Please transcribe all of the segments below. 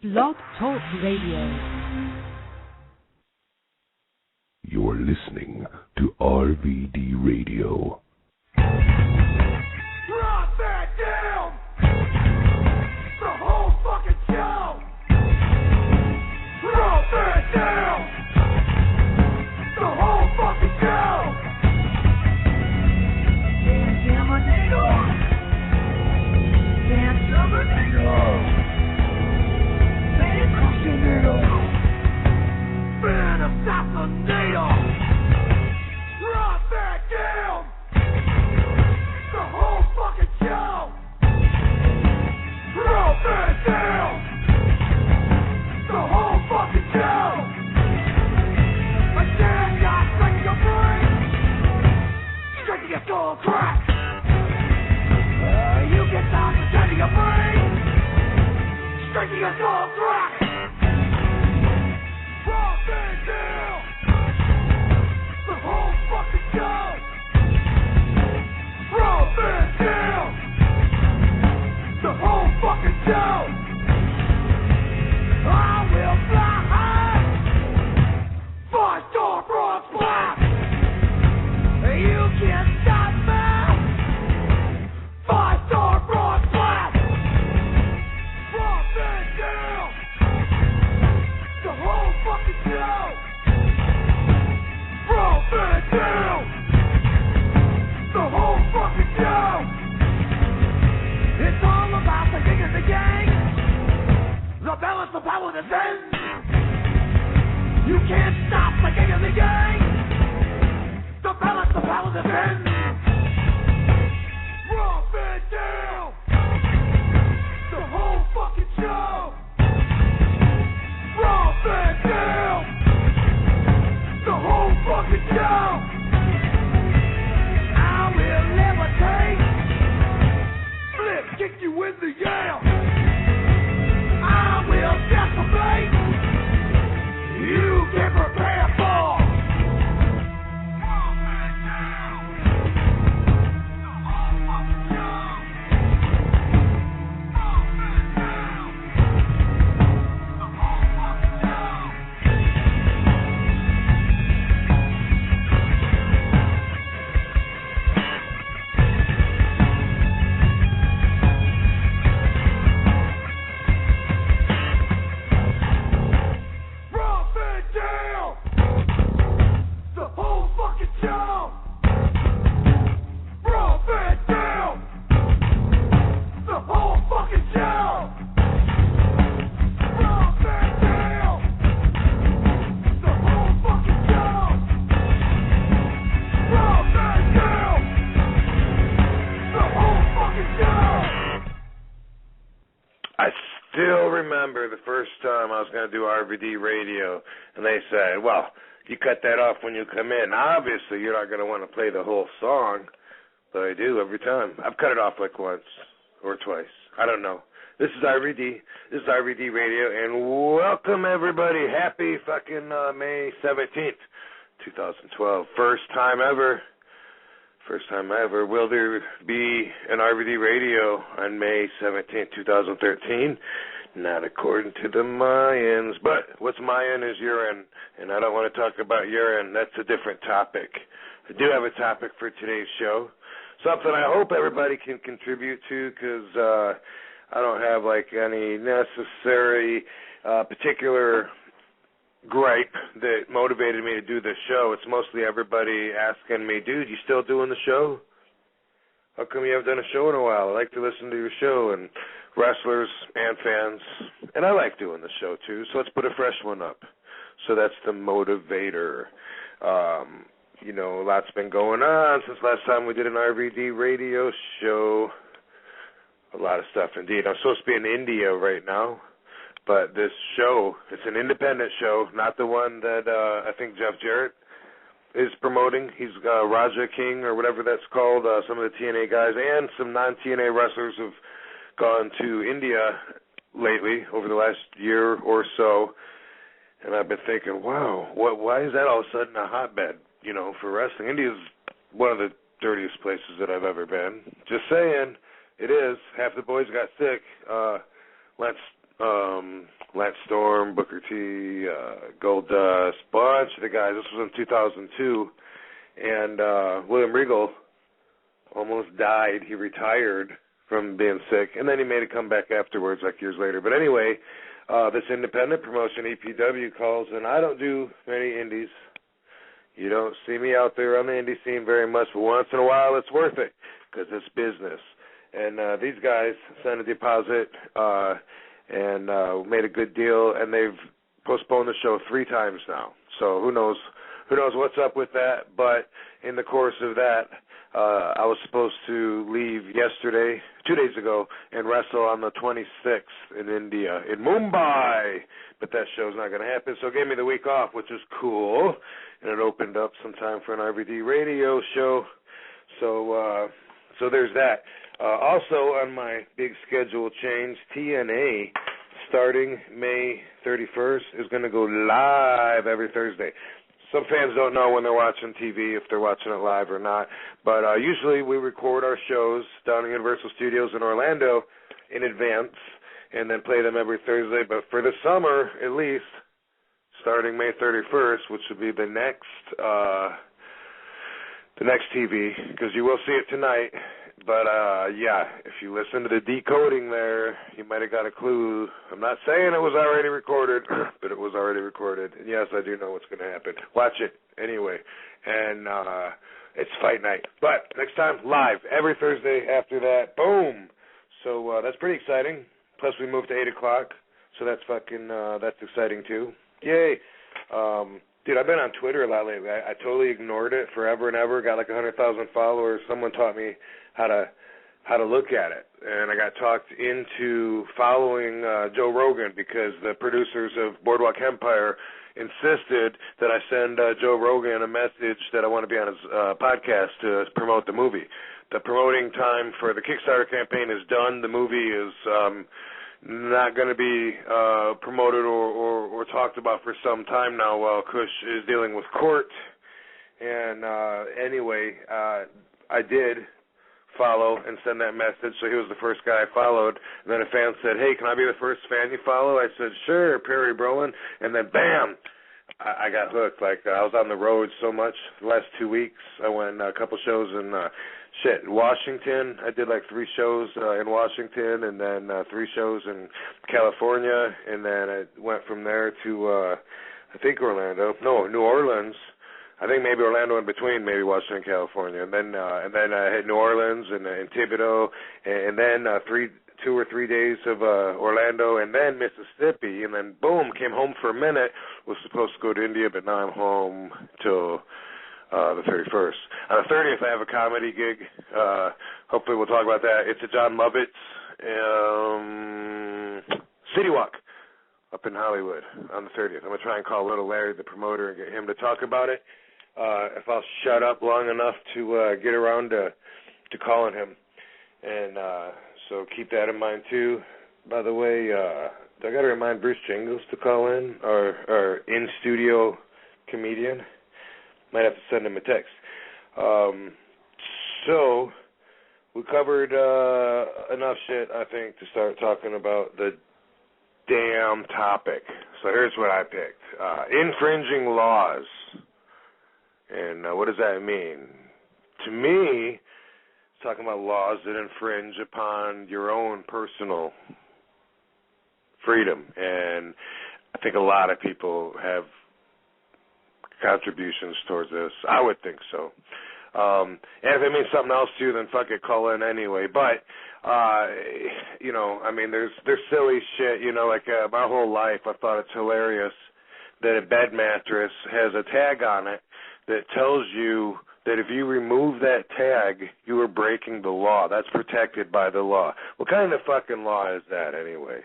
Blog Talk Radio. You're listening to RVD Radio. Drop that down! The whole fucking show! Drop that down! The whole fucking show! Can't damn a needle! Can't shove a needle! Can't crush a needle! Phantom assassinator! Drop that down! The whole fucking show! Drop that down! The whole fucking show! I damn got straight to your brain! Straight to your skull crack! You get down to straight to your brain! Straight to your skull crack! Drop that down! The whole fucking show! Drop that down! The whole fucking show! I will fly high! 5-star broad blast! You can't stop me! 5-star broad blast! Drop that down! The whole fucking show! Drop that down! The whole fucking show! It's all about the king of the gang! The balance of power that bends! You can't stop the king of the gang! The balance of power that bends! Drop it down! The whole fucking show! Drop it down! The whole fucking show! I will levitate! Flip kick you in the yam! I will decimate! You can prepare for! Drop it down! The whole fucking show! Drop it down! The whole fucking show! Drop it down! The whole fucking show! Drop it down! The whole fucking show! Drop it down! The whole fucking show! Drop it down! The whole fucking show! I still remember the first time I was going to do RVD radio, and they said, well, you cut that off when you come in. Obviously, you're not going to want to play the whole song, but I do every time. I've cut it off like once or twice. I don't know. This is RVD. This is RVD radio, and welcome, everybody. Happy fucking May 17th, 2012. First time ever. First time ever. Will there be an RVD radio on May 17th, 2013? Not according to the Mayans. But what's Mayan is urine, and I don't want to talk about urine. That's a different topic. I do have a topic for today's show, something I hope everybody can contribute to, because I don't have like any necessary particular gripe that motivated me to do this show. It's mostly everybody asking me, dude, you still doing the show? How come you haven't done a show in a while? I like to listen to your show, and wrestlers and fans, and I like doing the show too, so let's put a fresh one up. So that's the motivator. You know, a lot's been going on since last time we did an RVD radio show. A lot of stuff indeed. I'm supposed to be in India right now, but this show, it's an independent show, not the one that I think Jeff Jarrett is promoting. He's Raja King or whatever that's called. Some of the TNA guys and some non-TNA wrestlers have gone to India lately over the last year or so, and I've been thinking, wow, why is that all of a sudden a hotbed, you know, for wrestling? India's one of the dirtiest places that I've ever been. Just saying, it is. Half the boys got sick. Lance Storm, Booker T, Goldust, bunch of the guys. This was in 2002, and William Regal almost died. He retired from being sick, and then he made a comeback afterwards, like years later. But anyway, this independent promotion, EPW, calls, and I don't do many indies. You don't see me out there on the indie scene very much, but once in a while it's worth it because it's business. And these guys sent a deposit and made a good deal, and they've postponed the show 3 times now. So who knows what's up with that. But in the course of that, I was supposed to leave yesterday, 2 days ago, and wrestle on the 26th in India, in Mumbai. But that show's not going to happen, so it gave me the week off, which is cool. And it opened up some time for an RVD radio show. So there's that. Also on my big schedule change, TNA, starting May 31st, is going to go live every Thursday. Some fans don't know when they're watching TV if they're watching it live or not, but usually we record our shows down at Universal Studios in Orlando in advance and then play them every Thursday. But for the summer, at least, starting May 31st, which would be the next TV, because you will see it tonight. But, yeah, if you listen to the decoding there, you might have got a clue. I'm not saying it was already recorded, but it was already recorded. And, yes, I do know what's going to happen. Watch it anyway. And it's fight night. But next time, live, every Thursday after that. Boom. So that's pretty exciting. Plus, we moved to 8 o'clock, so that's that's exciting, too. Yay. Dude, I've been on Twitter a lot lately. I totally ignored it forever and ever. Got like 100,000 followers. Someone taught me how to look at it, and I got talked into following Joe Rogan because the producers of Boardwalk Empire insisted that I send Joe Rogan a message that I want to be on his podcast to promote the movie. The promoting time for the Kickstarter campaign is done. The movie is not going to be promoted or talked about for some time now while Kush is dealing with court. And anyway, I did follow and send that message, so he was the first guy I followed. And then a fan said, hey, can I be the first fan you follow? I said, sure, Perry Brolin. And then, bam, I got hooked. Like, I was on the road so much the last 2 weeks. I went a couple shows in Washington. I did like 3 shows in Washington, and then 3 shows in California, and then I went from there to I think New Orleans. I think maybe Orlando in between, maybe Washington, California, and then I hit New Orleans and Thibodeau, and then 2 or 3 days of Orlando, and then Mississippi, and then boom, came home for a minute. Was supposed to go to India, but now I'm home till the 31st. On the 30th, I have a comedy gig. Hopefully, we'll talk about that. It's at John Lovett's City Walk up in Hollywood on the 30th. I'm gonna try and call Little Larry, the promoter, and get him to talk about it. If I'll shut up long enough to get around to calling him, and so keep that in mind too. By the way, I got to remind Bruce Jingles to call in, or in studio comedian. Might have to send him a text. So we covered enough shit, I think, to start talking about the damn topic. So here's what I picked. Infringing laws. And what does that mean? To me, it's talking about laws that infringe upon your own personal freedom. And I think a lot of people have contributions towards this. I would think so. And if it means something else to you, then fuck it, call in anyway. But, you know, I mean, there's silly shit, you know, like my whole life I thought it's hilarious that a bed mattress has a tag on it that tells you that if you remove that tag, you are breaking the law. That's protected by the law. What kind of fucking law is that anyway?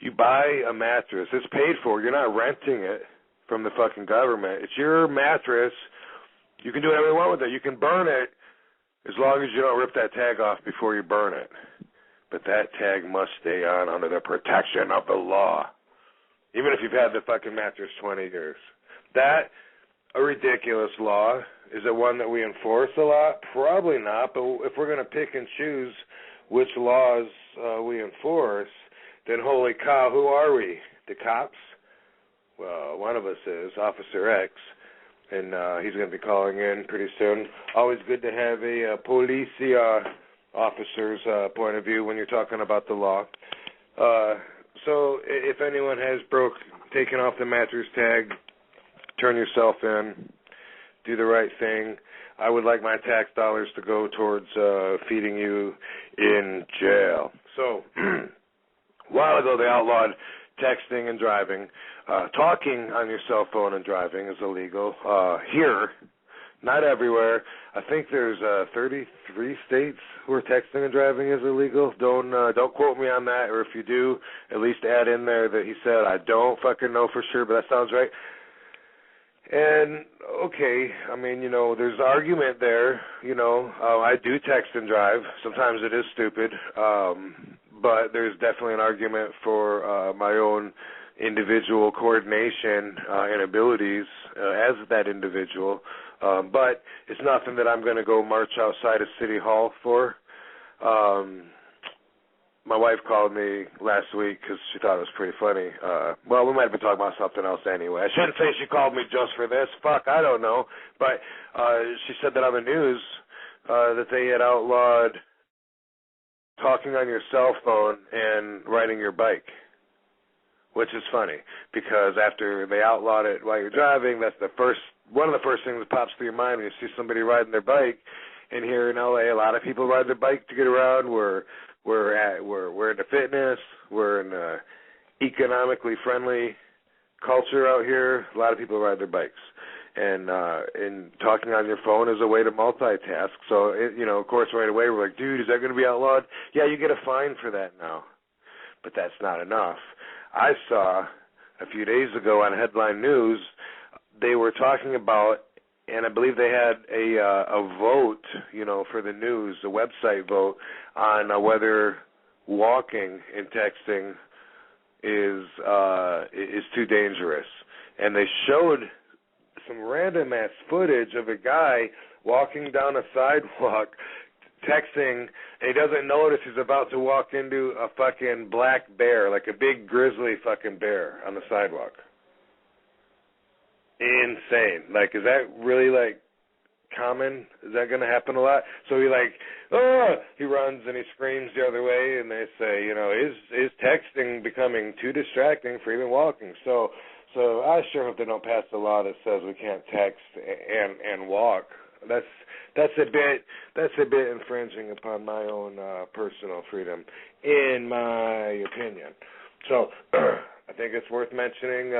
You buy a mattress. It's paid for. You're not renting it from the fucking government. It's your mattress. You can do whatever you want with it. You can burn it as long as you don't rip that tag off before you burn it. But that tag must stay on under the protection of the law, even if you've had the fucking mattress 20 years. That, a ridiculous law. Is it one that we enforce a lot? Probably not, but if we're going to pick and choose which laws we enforce, then holy cow, who are we? The cops? Well, one of us is, Officer X, and he's going to be calling in pretty soon. Always good to have a policia officer's point of view when you're talking about the law. So if anyone has taken off the mattress tag, turn yourself in, do the right thing. I would like my tax dollars to go towards feeding you in jail. So, a while ago they outlawed texting and driving. Talking on your cell phone and driving is illegal. Here, not everywhere. I think there's 33 states where texting and driving is illegal. Don't quote me on that, or if you do, at least add in there that he said. I don't fucking know for sure, but that sounds right. And, okay, I mean, there's argument there, I do text and drive. Sometimes it is stupid, but there's definitely an argument for my own individual coordination and abilities as that individual. But it's nothing that I'm going to go march outside of City Hall for. My wife called me last week because she thought it was pretty funny. Well, we might have been talking about something else anyway. I shouldn't say she called me just for this. Fuck, I don't know. But she said that on the news that they had outlawed talking on your cell phone and riding your bike, which is funny because after they outlawed it while you're driving, that's one of the first things that pops through your mind when you see somebody riding their bike. And here in LA, a lot of people ride their bike to get around. We're into fitness. We're in a economically friendly culture out here. A lot of people ride their bikes, and talking on your phone is a way to multitask. So of course, right away we're like, dude, is that going to be outlawed? Yeah, you get a fine for that now, but that's not enough. I saw a few days ago on Headline News they were talking about, and I believe they had a vote, for the news, a website vote on whether walking and texting is too dangerous. And they showed some random ass footage of a guy walking down a sidewalk, texting, and he doesn't notice he's about to walk into a fucking black bear, like a big grizzly fucking bear on the sidewalk. Insane. Like, is that really, common? Is that going to happen a lot? So he runs and he screams the other way, and they say, is texting becoming too distracting for even walking? So I sure hope they don't pass a law that says we can't text and walk. That's a bit infringing upon my own personal freedom, in my opinion. So I think it's worth mentioning.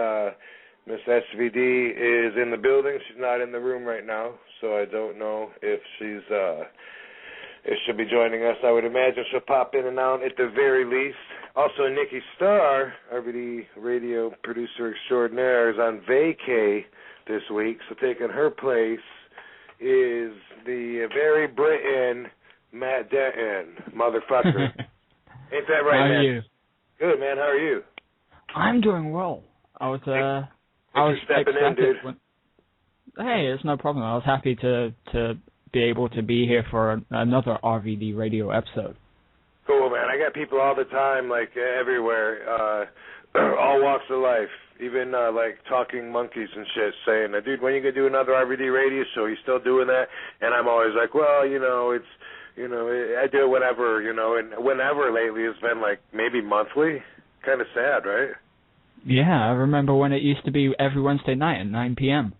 Miss SVD is in the building. She's not in the room right now, so I don't know if she'll be joining us. I would imagine she'll pop in and out at the very least. Also, Nikki Starr, RVD radio producer extraordinaire, is on vacay this week, so taking her place is the very Britain Matt Denton, motherfucker. Ain't that right, man? How are man? you? Good, man. How are you? I'm doing well. I was stepping in, dude. Hey, it's no problem. I was happy to be able to be here for another RVD radio episode. Cool, man. I got people all the time, everywhere, all walks of life, even talking monkeys and shit, saying, dude, when are you going to do another RVD radio show? Are you still doing that? And I'm always like, well, it's, I do it whenever, and whenever lately has been maybe monthly. Kind of sad, right? Yeah, I remember when it used to be every Wednesday night at 9 p.m.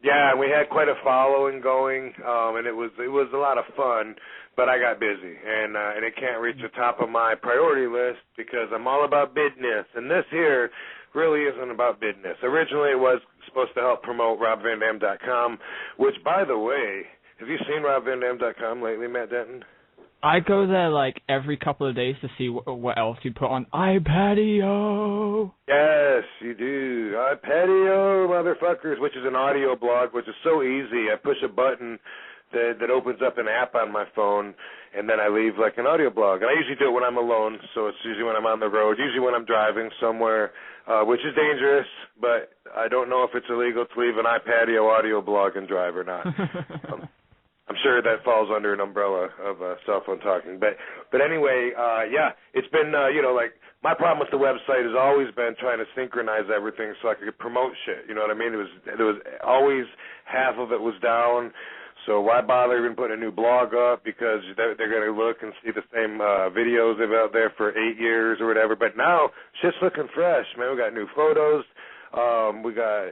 Yeah, we had quite a following going, and it was a lot of fun, but I got busy, and it can't reach the top of my priority list because I'm all about business, and this here really isn't about business. Originally, it was supposed to help promote RobVanDam.com, which, by the way, have you seen RobVanDam.com lately, Matt Denton? I go there every couple of days to see what else you put on iPatio. Yes, you do. iPatio, motherfuckers, which is an audio blog, which is so easy. I push a button that opens up an app on my phone, and then I leave an audio blog. And I usually do it when I'm alone, so it's usually when I'm on the road, usually when I'm driving somewhere, which is dangerous, but I don't know if it's illegal to leave an iPatio audio blog and drive or not. I'm sure that falls under an umbrella of cell phone talking. But anyway, yeah, it's been, my problem with the website has always been trying to synchronize everything so I could promote shit. You know what I mean? There was always half of it was down. So why bother even putting a new blog up? Because they're going to look and see the same videos they've out there for 8 years or whatever. But now shit's looking fresh, man. We got new photos. We got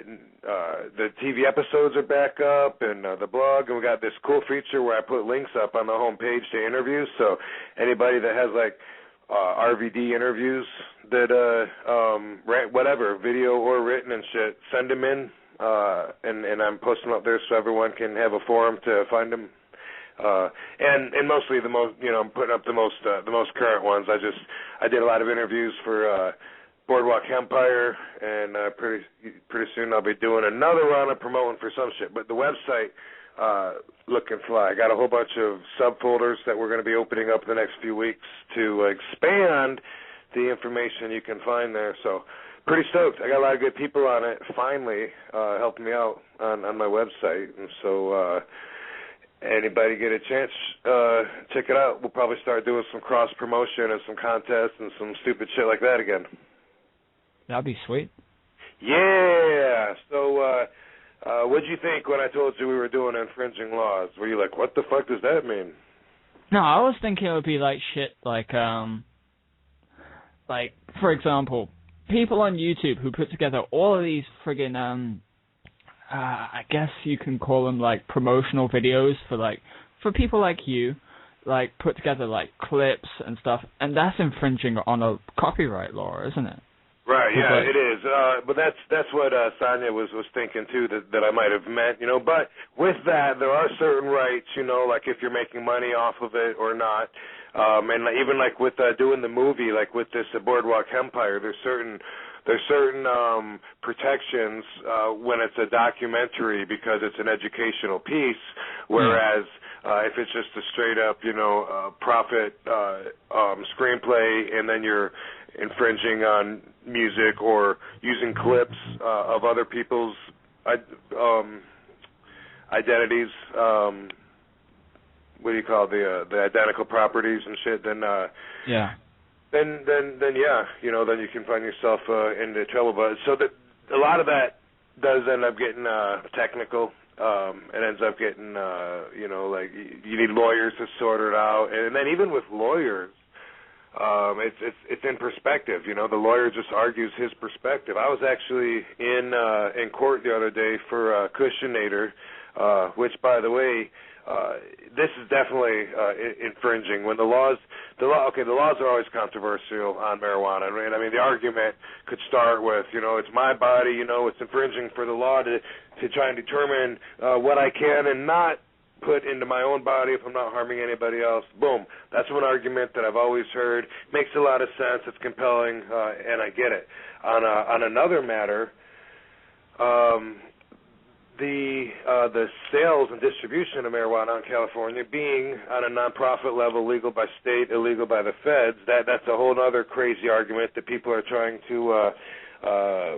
the TV episodes are back up, and the blog, and we got this cool feature where I put links up on the home page to interviews. So anybody that has like RVD interviews that whatever, video or written and shit, send them in. And I'm posting up there so everyone can have a forum to find them. And mostly the most, I'm putting up the most current ones. I did a lot of interviews for Boardwalk Empire, and pretty soon I'll be doing another round of promoting for some shit. But the website looking fly. I got a whole bunch of subfolders that we're going to be opening up in the next few weeks to expand the information you can find there. So pretty stoked. I got a lot of good people on it, finally, helping me out on my website. And so anybody get a chance, check it out. We'll probably start doing some cross-promotion and some contests and some stupid shit like that again. That'd be sweet. Yeah. So what'd you think when I told you we were doing Infringing Laws? Were you like, what the fuck does that mean? No, I was thinking it would be like shit, like for example, people on YouTube who put together all of these friggin', I guess you can call them like promotional videos for people like you, like put together like clips and stuff, and that's infringing on a copyright law, isn't it? Right, yeah, it is. But that's what Sonia was thinking too, that I might have meant, But with that, there are certain rights, like if you're making money off of it or not. And even like with doing the movie, like with this Boardwalk Empire, there's certain protections when it's a documentary because it's an educational piece, whereas if it's just a straight up, profit screenplay, and then you're infringing on music or using clips of other people's identities, what do you call the identical properties and shit, then then you can find yourself into trouble. But so that a lot of that does end up getting technical. It ends up getting like you need lawyers to sort it out, and then even with lawyers, it's in perspective. The lawyer just argues his perspective. I was actually in court the other day for Cushionator, which, by the way, this is definitely infringing. When the laws are always controversial on marijuana. Right? I mean, the argument could start with, it's my body, it's infringing for the law to try and determine what I can and not put into my own body if I'm not harming anybody else. Boom. That's one argument that I've always heard. Makes a lot of sense. It's compelling, and I get it. On another matter, the sales and distribution of marijuana in California being on a nonprofit level, legal by state, illegal by the feds, that's a whole other crazy argument that people are trying to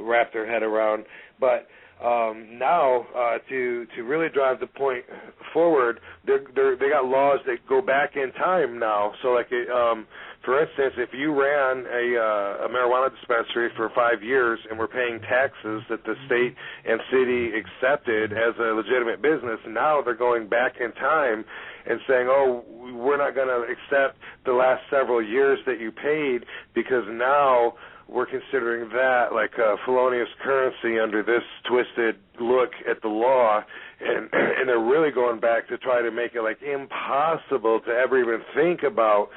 wrap their head around. But now, to really drive the point forward, they got laws that go back in time now. So, like, for instance, if you ran a marijuana dispensary for 5 years and were paying taxes that the state and city accepted as a legitimate business, now they're going back in time and saying, oh, we're not going to accept the last several years that you paid because now we're considering that like a felonious currency under this twisted look at the law, and they're really going back to try to make it like impossible to ever even think about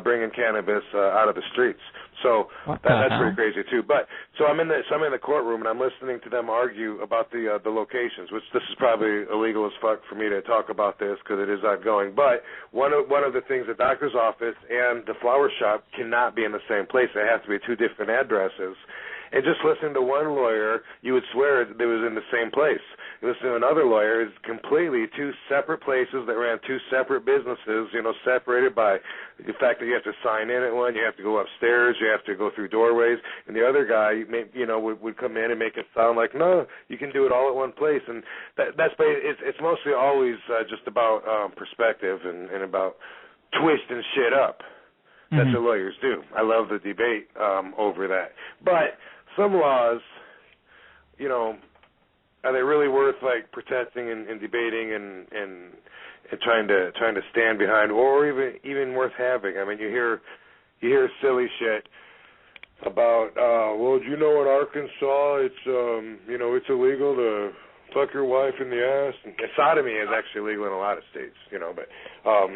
bringing cannabis out of the streets. So that's pretty crazy too. But so I'm in the courtroom and I'm listening to them argue about the locations, which this is probably illegal as fuck for me to talk about this because it is ongoing. But one of the things, the doctor's office and the flower shop cannot be in the same place. They have to be two different addresses. And just listening to one lawyer, you would swear that it was in the same place. You listen to another lawyer, it's completely two separate places that ran two separate businesses, separated by the fact that you have to sign in at one, you have to go upstairs, you have to go through doorways, and the other guy, would come in and make it sound like, no, you can do it all at one place. And it's mostly always just about perspective and about twisting shit up. That's what lawyers do. I love the debate over that. But some laws, you know, are they really worth like protecting and debating and trying to stand behind, or even worth having? I mean, you hear silly shit about, well, do you know in Arkansas it's you know, it's illegal to fuck your wife in the ass? And sodomy is actually legal in a lot of states, you know, but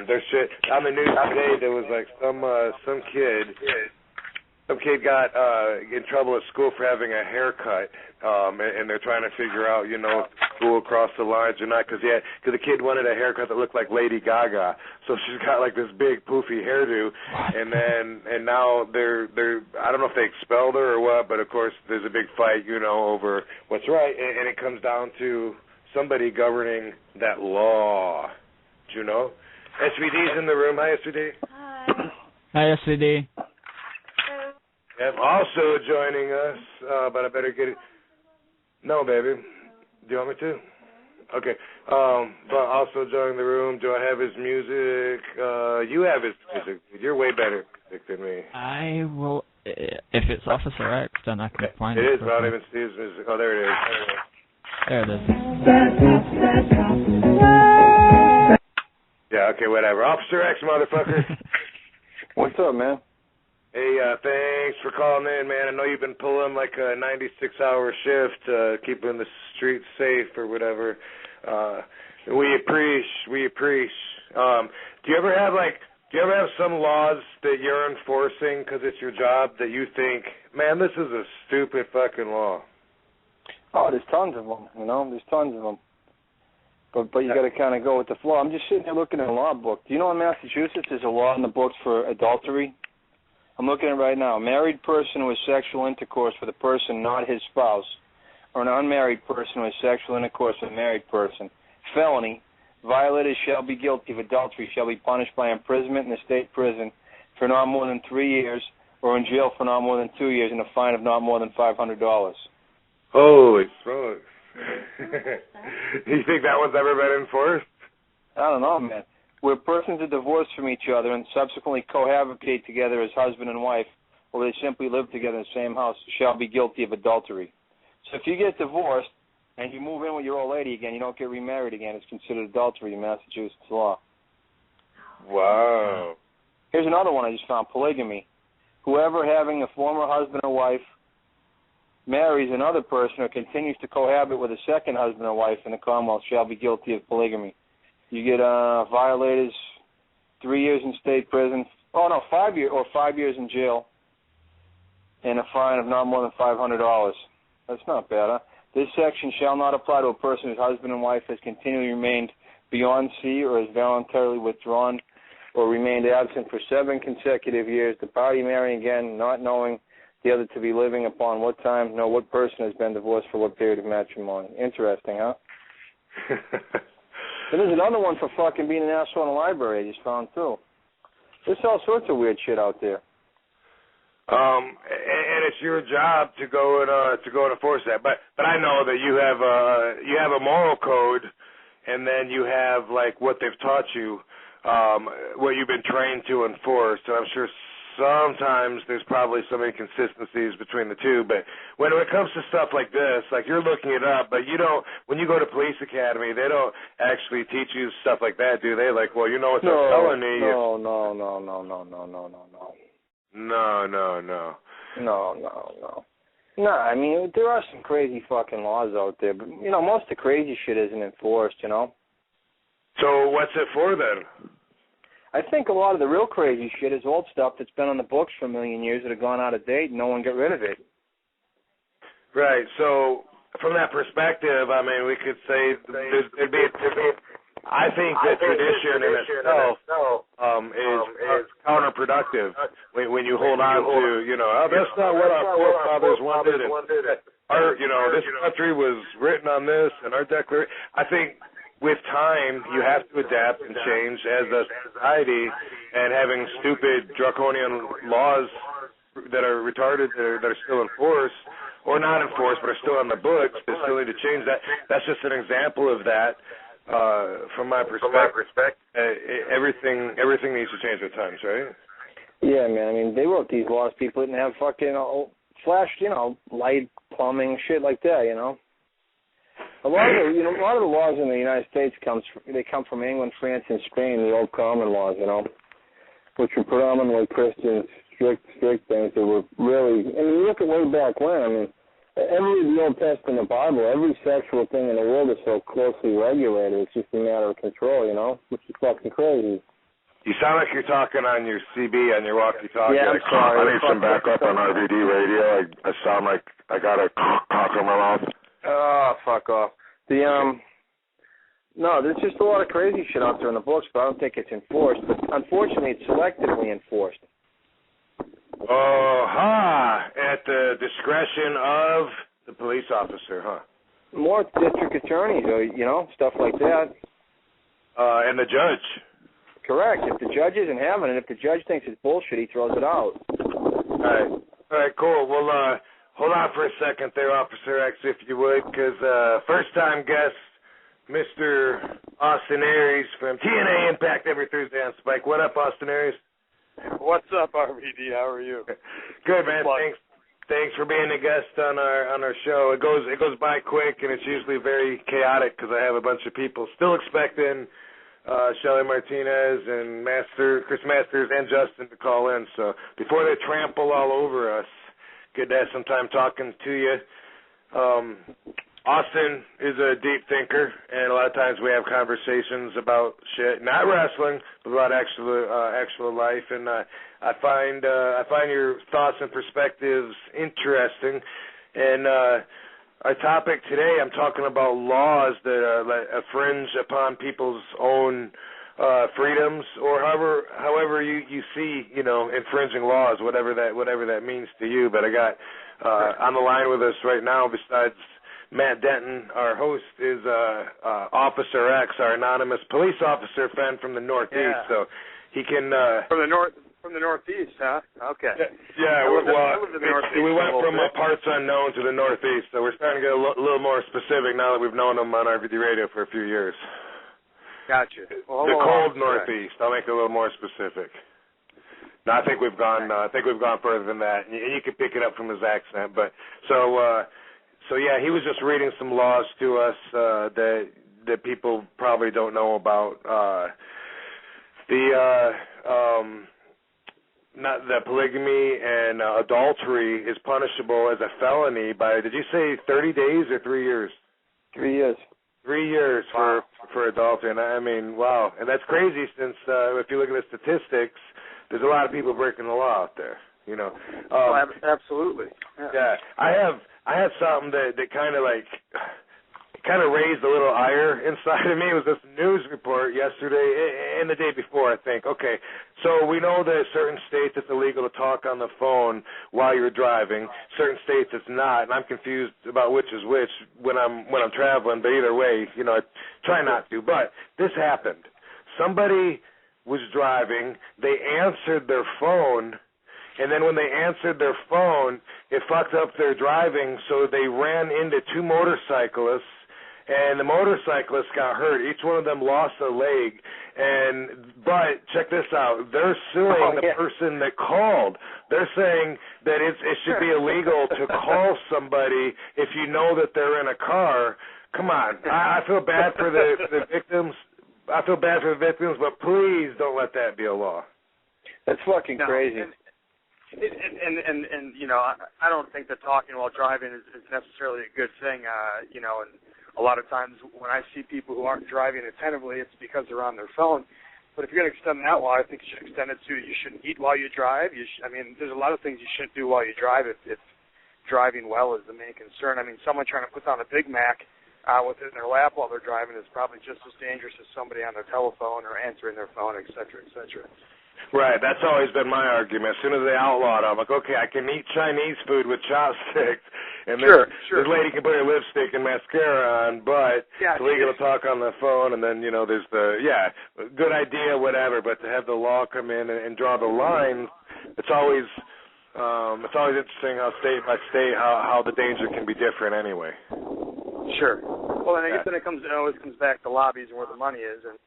there's shit on the news today. There was like some kid got in trouble at school for having a haircut, and they're trying to figure out, you know, if the school crossed the lines or not, because the kid wanted a haircut that looked like Lady Gaga, so she's got like this big poofy hairdo, and now they're I don't know if they expelled her or what, but of course there's a big fight, you know, over what's right, and it comes down to somebody governing that law. Do you know? SVD's in the room. Hi, SVD. Hi. Hi, SVD. Yep, also joining us, but I better get it. No, baby. Do you want me to? Okay. But also joining the room, do I have his music? You have his music. You're way better music than me. I will, if it's Officer X, then I can find it. It is, but I don't even see his music. Oh, there it is. There it is. Yeah, okay, whatever. Officer X, motherfucker. What's up, man? Hey, thanks for calling in, man. I know you've been pulling like a 96-hour shift, keeping the streets safe or whatever. We appreciate. Do you ever have some laws that you're enforcing because it's your job that you think, man, this is a stupid fucking law? Oh, there's tons of them, you know. There's tons of them. But you got to kind of go with the flow. I'm just sitting here looking at a law book. Do you know in Massachusetts there's a law in the books for adultery? I'm looking at it right now. A married person who has sexual intercourse with a person not his spouse, or an unmarried person who has sexual intercourse with a married person. Felony. Violators shall be guilty of adultery, shall be punished by imprisonment in the state prison for not more than 3 years, or in jail for not more than 2 years, and a fine of not more than $500. Holy smokes. You think that one's ever been enforced? I don't know, man. Where persons are divorced from each other and subsequently cohabitate together as husband and wife, or they simply live together in the same house, shall be guilty of adultery. So if you get divorced and you move in with your old lady again, you don't get remarried again, it's considered adultery in Massachusetts law. Wow. Here's another one I just found, polygamy. Whoever having a former husband or wife marries another person or continues to cohabit with a second husband or wife in the Commonwealth shall be guilty of polygamy. You get violators 3 years in state prison. 5 years or 5 years in jail, and a fine of not more than $500. That's not bad, huh? This section shall not apply to a person whose husband and wife has continually remained beyond sea or has voluntarily withdrawn or remained absent for 7 consecutive years. The party marrying again, not knowing the other to be living upon what time, nor what person has been divorced for what period of matrimony. Interesting, huh? And there's another one for fucking being an asshole in a library I just found, too. There's all sorts of weird shit out there. And it's your job to go and enforce that. But I know that you have a moral code, and then you have like what they've taught you, what you've been trained to enforce. And I'm sure sometimes there's probably some inconsistencies between the two, but when it comes to stuff like this, like you're looking it up, but you don't, when you go to police academy, they don't actually teach you stuff like that, do they? Like, well, you know, it's a felony. No. No, I mean, there are some crazy fucking laws out there, but, you know, most of the crazy shit isn't enforced, you know? So what's it for then? I think a lot of the real crazy shit is old stuff that's been on the books for a million years that have gone out of date and no one got rid of it. Right. So from that perspective, I mean, we could say there'd be I think that tradition in itself is counterproductive when you hold on to, you know, that's not what our forefathers wanted. Our, you know, this country was written on this and our declaration. I think with time, you have to adapt and change as a society, and having stupid draconian laws that are retarded, that are still enforced, or not enforced, but are still on the books, they still need to change that. That's just an example of that. From my perspective, everything needs to change with times, right? Yeah, man. I mean, they wrote these laws. People didn't have fucking flash, light, plumbing, shit like that. A lot of the laws in the United States come from England, France, and Spain. The old common laws, which were predominantly Christian, strict things that were really. I mean, you look at way back when. I mean, the Old Testament Bible, every sexual thing in the world is so closely regulated. It's just a matter of control, which is fucking crazy. You sound like you're talking on your CB, on your walkie-talkie. Yeah, I'm sorry. I need some backup on RVD radio. I sound like I got a cock in my mouth. Oh, fuck off. No, there's just a lot of crazy shit out there in the books, but I don't think it's enforced. But unfortunately, it's selectively enforced. At the discretion of the police officer, huh? More district attorneys, stuff like that. And the judge. Correct. If the judge isn't having it, if the judge thinks it's bullshit, he throws it out. All right, cool. Well, hold on for a second there, Officer X, if you would, because first-time guest, Mr. Austin Aries from TNA Impact every Thursday on Spike. What up, Austin Aries? What's up, RVD? How are you? Good, man. Thanks for being a guest on our show. It goes by quick, and it's usually very chaotic because I have a bunch of people still expecting Shelly Martinez and Chris Masters and Justin to call in. So before they trample all over us, good to have some time talking to you. Austin is a deep thinker, and a lot of times we have conversations about shit, not wrestling, but about actual life. And I find your thoughts and perspectives interesting. And our topic today, I'm talking about laws that infringe upon people's own freedoms, or however you see, infringing laws, whatever that means to you. But I got on the line with us right now, besides Matt Denton, our host, is Officer X, our anonymous police officer friend from the Northeast. Yeah. So he can from the Northeast, huh? Okay. Yeah. We went from parts unknown to the Northeast, so we're starting to get a little more specific now that we've known him on RVD Radio for a few years. Gotcha. Well, the cold Northeast. I'll make it a little more specific. No, I think we've gone. I think we've gone further than that, and you can pick it up from his accent. But So yeah, he was just reading some laws to us that people probably don't know about. Not that polygamy and adultery is punishable as a felony by, did you say 30 days or 3 years? 3 years. 3 years for adultery, and I mean, wow, and that's crazy since if you look at the statistics, there's a lot of people breaking the law out there. Absolutely. Yeah, I had something that kind of raised a little ire inside of me. It was this news report yesterday and the day before, I think. Okay, so we know that certain states it's illegal to talk on the phone while you're driving. Certain states it's not, and I'm confused about which is which when I'm traveling. But either way, I try not to. But this happened. Somebody was driving. They answered their phone. And then when they answered their phone, it fucked up their driving, so they ran into two motorcyclists, and the motorcyclists got hurt. Each one of them lost a leg. But check this out. They're suing the person that called. They're saying that it should be illegal to call somebody if you know that they're in a car. Come on. I feel bad for the victims. I feel bad for the victims, but please don't let that be a law. That's fucking crazy. And I don't think that talking while driving is necessarily a good thing, and a lot of times when I see people who aren't driving attentively, it's because they're on their phone. But if you're going to extend that law, I think you should extend it to you shouldn't eat while you drive. There's a lot of things you shouldn't do while you drive if driving well is the main concern. Someone trying to put down a Big Mac with it in their lap while they're driving is probably just as dangerous as somebody on their telephone or answering their phone, et cetera, et cetera. Right, that's always been my argument. As soon as they outlawed it, I'm like, okay, I can eat Chinese food with chopsticks, and this lady can put her lipstick and mascara on, but it's legal to talk on the phone, and then, there's good idea, whatever, but to have the law come in and draw the lines, it's always interesting how state by state, how the danger can be different anyway. Sure. Well, and I guess then it always comes back to lobbies and where the money is, and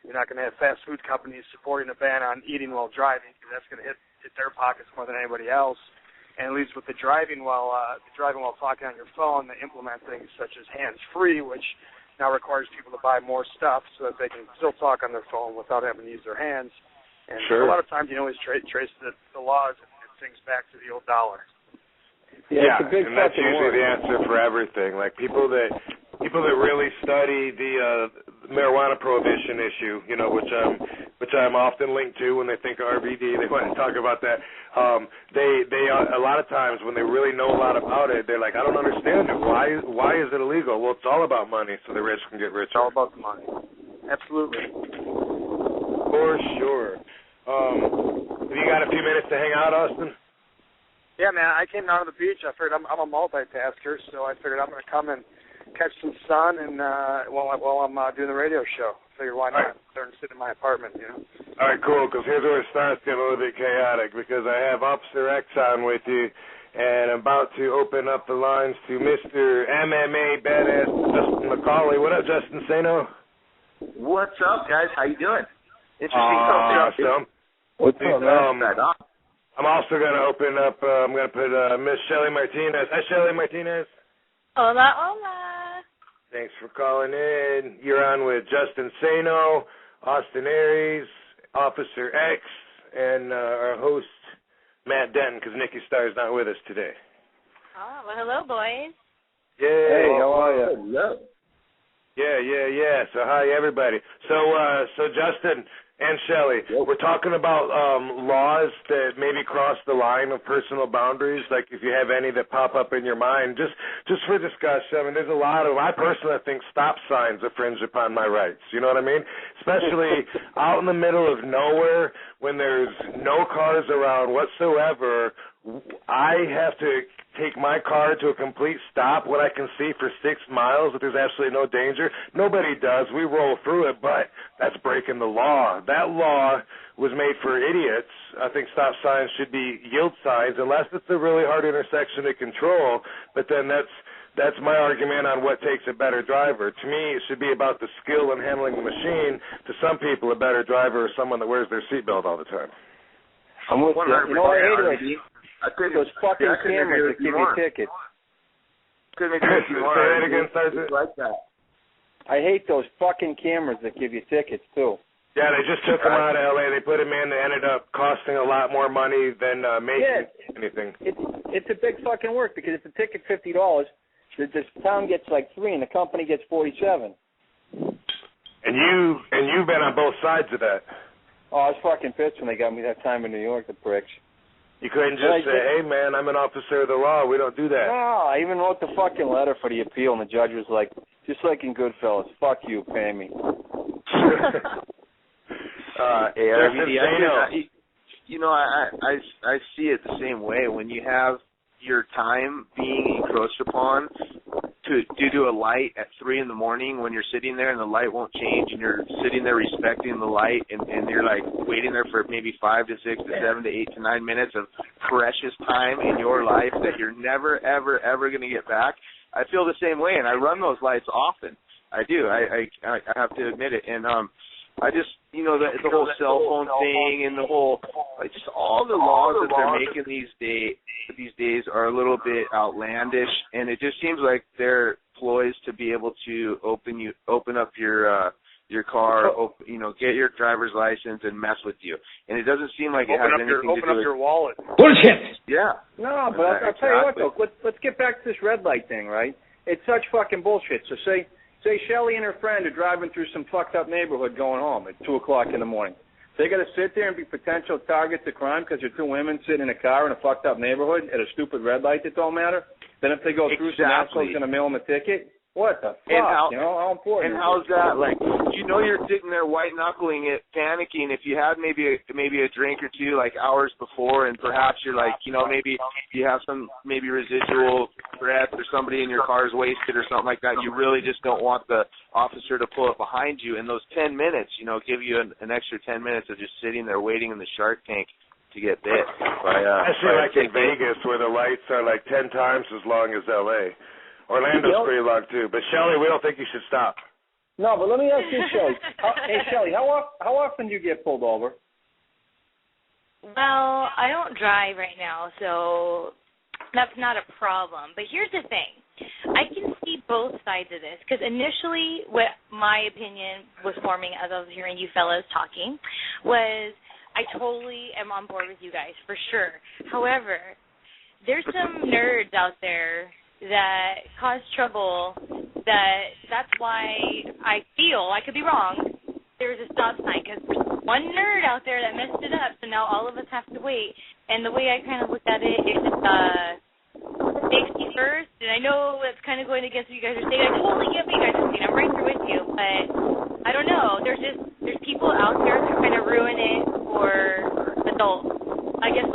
you're not going to have fast food companies supporting a ban on eating while driving because that's going to hit their pockets more than anybody else. And at least with the driving while talking on your phone, they implement things such as hands-free, which now requires people to buy more stuff so that they can still talk on their phone without having to use their hands. And a lot of times you can always trace the laws and things back to the old dollar. Yeah, and that's usually the answer for everything. Like people that really study the marijuana prohibition issue, you know, which I'm often linked to when they think of RVD. They want to talk about that. They a lot of times when they really know a lot about it, they're like, I don't understand it. Why is it illegal? Well, it's all about money, so the rich can get richer. It's all about the money. Absolutely. For sure. You got a few minutes to hang out, Austin? Yeah, man, I came down to the beach. I figured I'm a multitasker, so I figured I'm going to come and catch some sun and while I'm doing the radio show. I figured why not? Start and sit in my apartment, you know. All right, cool, because here's where it starts getting a little bit chaotic, because I have Officer X on with you, and I'm about to open up the lines to Mr. MMA Badass Justin McCully. What up, Justin Sano? What's up, guys? How you doing? Interesting stuff. Awesome. What's up, man? I'm also going to open up, I'm going to put Miss Shelly Martinez. Hi, Shelly Martinez. Hola, hola. Thanks for calling in. You're on with Justin Sano, Austin Aries, Officer X, and our host, Matt Denton, because Nikki Starr's not with us today. Oh, well, hello, boys. Yeah. Hey, how are you? Yeah. So hi, everybody. So Justin and Shelly, we're talking about laws that maybe cross the line of personal boundaries, like if you have any that pop up in your mind, just for discussion. I mean, there's a lot of, I personally think stop signs infringe upon my rights, you know what I mean? Especially out in the middle of nowhere when there's no cars around whatsoever. I have to take my car to a complete stop when I can see for 6 miles that there's absolutely no danger. Nobody does. We roll through it, but that's breaking the law. That law was made for idiots. I think stop signs should be yield signs unless it's a really hard intersection to control, but then that's my argument on what takes a better driver. To me, it should be about the skill in handling the machine. To some people, a better driver is someone that wears their seatbelt all the time. I'm with you. You know what I hate? I think those fucking cameras that give you tickets. Say that again, Sergeant. Like that. I hate those fucking cameras that give you tickets, too. Yeah, they just took them out of L.A. They put them in. They ended up costing a lot more money than making anything. It's a big fucking work, because if the ticket's $50, this town gets like $3 and the company gets $47. And you've been on both sides of that. Oh, I was fucking pissed when they got me that time in New York, the pricks. You couldn't just say, hey, man, I'm an officer of the law. We don't do that. No, I even wrote the fucking letter for the appeal, and the judge was like, just like in Goodfellas, fuck you, pay me. I see it the same way. When you have your time being encroached upon to do a light at 3 in the morning when you're sitting there and the light won't change and you're sitting there respecting the light and you're like waiting there for maybe 5 to 6 to 7 to 8 to 9 minutes of precious time in your life that you're never, ever going to get back. I feel the same way, and I run those lights often. I do. I have to admit it. And I just, the whole cell phone thing and the whole, just all the laws that they're making these days are a little bit outlandish, and it just seems like they're ploys to be able to open up your car, get your driver's license and mess with you. And it doesn't seem like it has anything to do with... Open up your wallet. Bullshit! Yeah. No, but I'll tell you what, though. Let's get back to this red light thing, right? It's such fucking bullshit. So say Shelly and her friend are driving through some fucked up neighborhood going home at 2 o'clock in the morning. They got to sit there and be potential targets of crime because they're two women sitting in a car in a fucked up neighborhood at a stupid red light that don't matter. Then if they go through, some asshole's going to mail them a ticket. What the fuck? How important? And how's that? Like, you're sitting there white-knuckling it, panicking if you had maybe a drink or two, like, hours before, and perhaps you're like, maybe you have some maybe residual breath or somebody in your car is wasted or something like that. You really just don't want the officer to pull up behind you. And those 10 minutes, give you an extra 10 minutes of just sitting there waiting in the Shark Tank to get bit. Especially like in Vegas where the lights are like 10 times as long as L.A. Orlando's pretty long, too. But, Shelly, we don't think you should stop. No, but let me ask you, Shelly. Hey, Shelly, how often do you get pulled over? Well, I don't drive right now, so that's not a problem. But here's the thing. I can see both sides of this, because initially what my opinion was forming as I was hearing you fellas talking was I totally am on board with you guys, for sure. However, there's some nerds out there that cause trouble, that's why I feel, I could be wrong, there's a stop sign, because there's one nerd out there that messed it up, so now all of us have to wait. And the way I kind of looked at it is safety first, and I know it's kind of going against what you guys are saying. I totally get what you guys are saying. I'm right there with you, but I don't know. There's people out there that kind of ruin it for adults. I guess.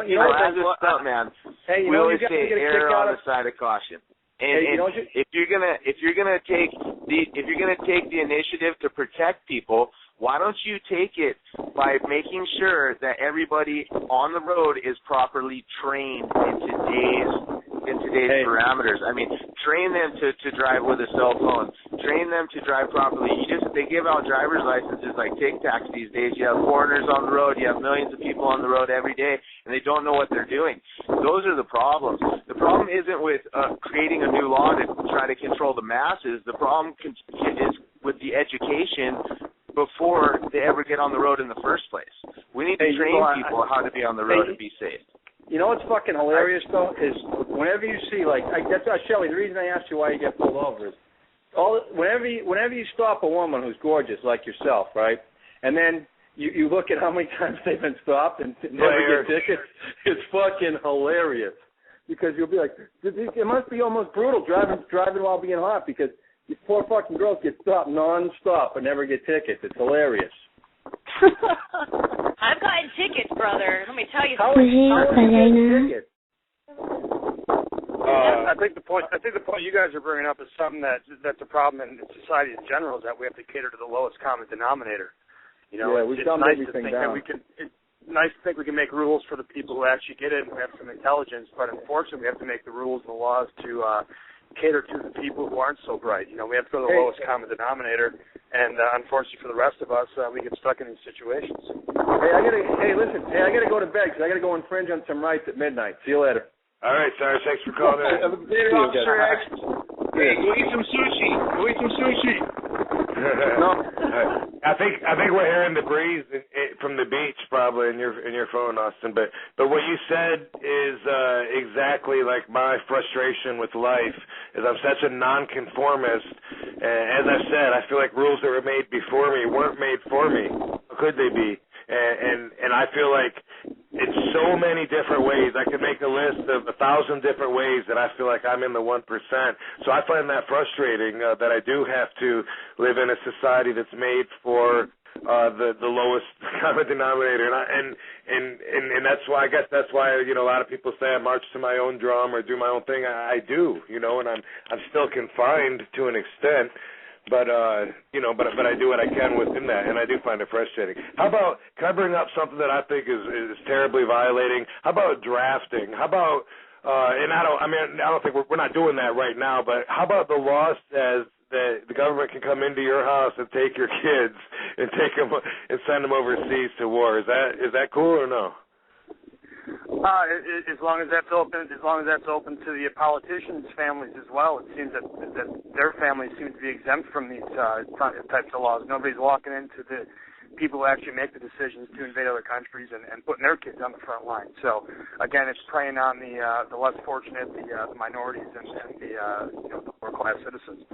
You know what's up, man? Hey, we always say err on the side of caution. And if you're gonna take the initiative to protect people, why don't you take it by making sure that everybody on the road is properly trained in today's parameters? I mean, train them to drive with a cell phone. Train them to drive properly. They give out driver's licenses like Tic Tacs these days. You have foreigners on the road. You have millions of people on the road every day, and they don't know what they're doing. Those are the problems. The problem isn't with creating a new law to try to control the masses. The problem is with the education before they ever get on the road in the first place. We need to train people how to be on the road and be safe. You know what's fucking hilarious, though, is whenever you see, that's Shelly, the reason I asked you why you get pulled over is whenever you stop a woman who's gorgeous like yourself, right, and then you look at how many times they've been stopped and never get tickets, it's fucking hilarious. Because you'll be like, it must be almost brutal driving while being hot, because these poor fucking girls get stopped non-stop and never get tickets. It's hilarious. I've gotten tickets, brother. Let me tell you. How are you getting tickets? I think the point you guys are bringing up is something that's a problem in society in general, is that we have to cater to the lowest common denominator. You know, we've dumbed everything down. It's nice to think we can make rules for the people who actually get it and we have some intelligence, but unfortunately we have to make the rules and the laws to cater to the people who aren't so bright. You know, we have to go to the lowest common denominator, and unfortunately for the rest of us, we get stuck in these situations. I gotta go to bed because I gotta go infringe on some rights at midnight. See you later. All right, Cyrus, thanks for calling in. Officer X. Hey, go eat some sushi. No. I think we're hearing the breeze from the beach probably in your phone, Austin. But what you said is exactly like my frustration with life. Is I'm such a nonconformist. As I said, I feel like rules that were made before me weren't made for me. How could they be? And I feel like in so many different ways, I could make a list of 1,000 different ways that I feel like I'm in the 1%. So I find that frustrating that I do have to live in a society that's made for the lowest common denominator, and that's why a lot of people say I march to my own drum or do my own thing. I do, and I'm still confined to an extent. But I do what I can within that, and I do find it frustrating. How about, can I bring up something that I think is terribly violating? How about drafting? How about, I don't think we're not doing that right now, but how about the law says that the government can come into your house and take your kids and take them and send them overseas to war? Is that cool or no? As long as that's open to the politicians' families as well. It seems that their families seem to be exempt from these types of laws. Nobody's walking into the people who actually make the decisions to invade other countries and putting their kids on the front line. So again, it's preying on the less fortunate, the minorities, and the lower class citizens.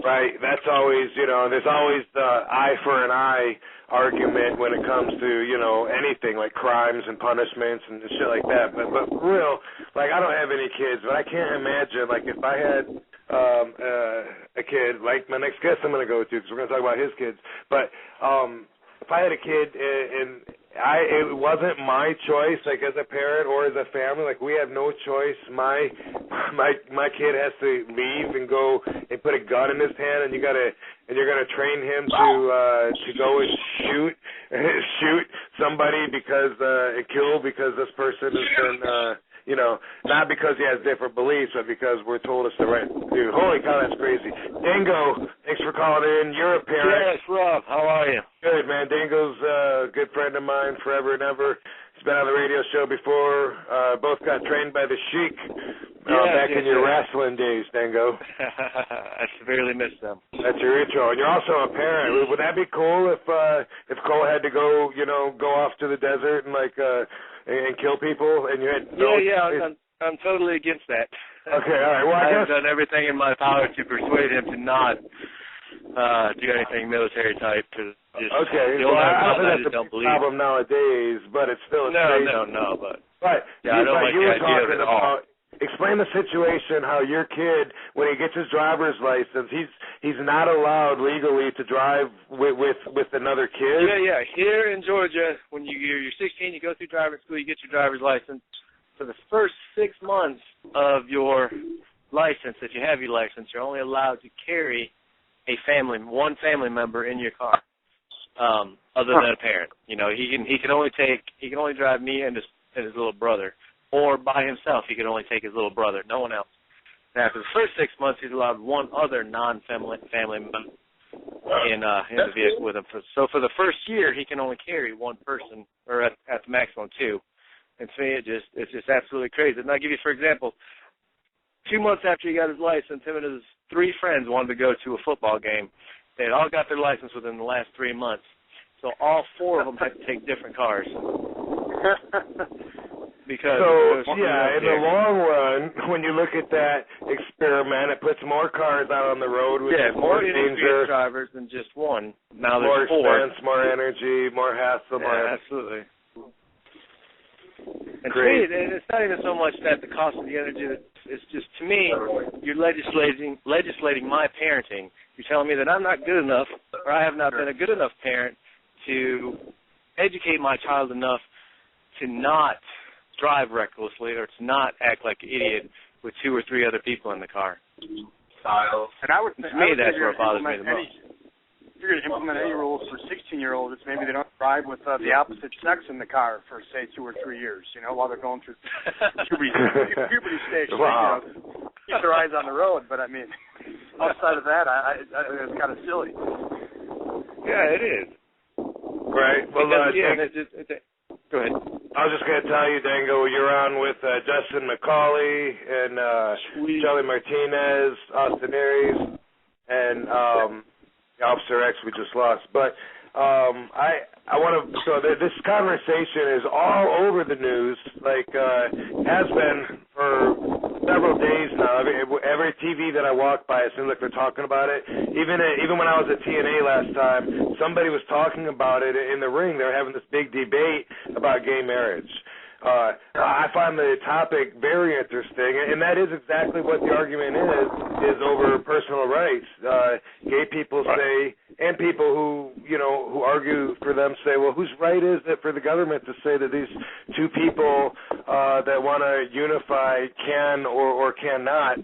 Right. That's always, there's always the eye for an eye argument when it comes to, anything like crimes and punishments and shit like that. But for real, I don't have any kids, but I can't imagine, if I had a kid, like my next guest I'm going to go to, because we're going to talk about his kids. But if I had a kid and it wasn't my choice, as a parent or as a family, we have no choice. My kid has to leave and go and put a gun in his hand, and you're gonna train him to go and shoot somebody and kill because this person has been not because he has different beliefs, but because we're told it's the right dude. Holy cow, that's crazy. Dingo, thanks for calling in. You're a parent. Yes, Rob. How are you? Good, man. Dingo's a good friend of mine forever and ever. He's been on the radio show before. Both got trained by the Sheik back in your wrestling days, Dingo. I severely miss them. That's your intro. And you're also a parent. Would that be cool if Cole had to go off to the desert and and kill people? And you had I'm totally against that. Okay, all right. Well, I I've done everything in my power to persuade him to not do anything military type. Okay. Well, I think that's a problem nowadays, but it's still crazy. No. But I don't like the idea of it at all. Explain the situation how your kid, when he gets his driver's license, he's not allowed legally to drive with another kid. Yeah. Here in Georgia, when you're 16, you go through driving school, you get your driver's license. For the first 6 months of your license, if you have your license, you're only allowed to carry one family member in your car, other than a parent. He can only drive me and his little brother, or by himself he can only take his little brother, no one else. Now, after the first 6 months, he's allowed one other non-family member in the vehicle with him. So for the first year, he can only carry one person, or at the maximum two. And to me, it's just absolutely crazy. And I'll give you, for example, 2 months after he got his license, him and his 3 friends wanted to go to a football game. They had all got their license within the last 3 months. So all 4 of them had to take different cars. Because in the long run, when you look at that experiment, it puts more cars out on the road, which is more danger. Drivers than just one. Now more there's 4. Expense, more energy, more hassle. Absolutely. And to me, it's not even so much that the cost of the energy. It's just, to me, you're legislating my parenting. You're telling me that I'm not good enough, or I have not been a good enough parent to educate my child enough to not drive recklessly or to not act like an idiot with 2 or 3 other people in the car. And I would think, to me, that's what bothers me the most. If you're going to implement any rules for 16-year-olds, it's maybe they don't drive with the opposite sex in the car for, say, 2 or 3 years, while they're going through puberty stage. Wow. Keep their eyes on the road. But, I mean, outside of that, it's kind of silly. Yeah, it is. Right. Well, go ahead. I was just going to tell you, Dango, you're on with Justin McCully and Shelly Martinez, Austin Aries, and Officer X we just lost. But I want to, so this conversation is all over the news, has been for several days now. Every TV that I walk by, it seems like they're talking about it. Even when I was at TNA last time, somebody was talking about it in the ring. They were having this big debate about gay marriage. I find the topic very interesting, and that is exactly what the argument is over personal rights. Gay people say, and people who argue for them say, well, whose right is it for the government to say that these 2 people that want to unify can or cannot?